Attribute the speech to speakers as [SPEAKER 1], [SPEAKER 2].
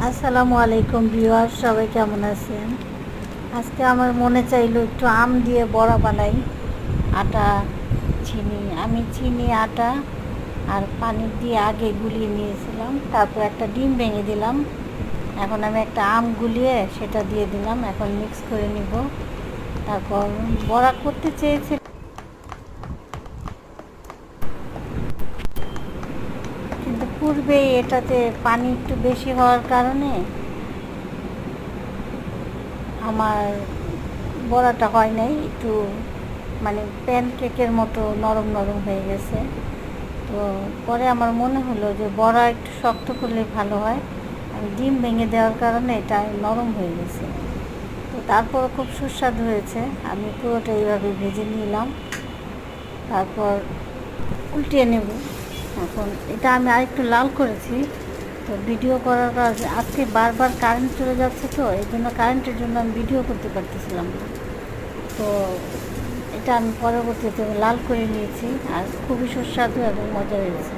[SPEAKER 1] আসসালামু আলাইকুম ভিউয়ার্স, সবাই কেমন আছেন? আজকে আমার মনে চাইলো একটু আম দিয়ে বড়া বানাই। আটা, চিনি, আটা আর পানি দিয়ে আগে গুলিয়ে নিয়েছিলাম। তারপর একটা ডিম ভেঙে দিলাম। এখন আমি একটা আম গুলিয়ে সেটা দিয়ে দিলাম। এখন মিক্স করে নিব। তারপর বড়া করতে চেয়েছি, কিন্তু পূর্বেই এটাতে পানি একটু বেশি হওয়ার কারণে আমার বড়াটা হয় নাই, একটু প্যানকেকের মতো নরম নরম হয়ে গেছে। তো পরে আমার মনে হলো যে বড়া একটু শক্ত করলে ভালো হয়। আমি ডিম ভেঙে দেওয়ার কারণে এটা নরম হয়ে গেছে। তো তারপর খুব সুস্বাদু হয়েছে। আমি পুরোটা এইভাবে ভেজে নিলাম, তারপর উল্টিয়ে নেব। এখন এটা আমি আরেকটু লাল করেছি। তো ভিডিও করার কাজ আজকে বারবার কারেন্ট চলে যাচ্ছে, তো এই জন্য কারেন্টের জন্য আমি ভিডিও করতে পারতেছিলাম না। তো এটা আমি পরবর্তীতে লাল করে নিয়েছি, আর খুবই সুস্বাদু এবং মজা হয়েছে।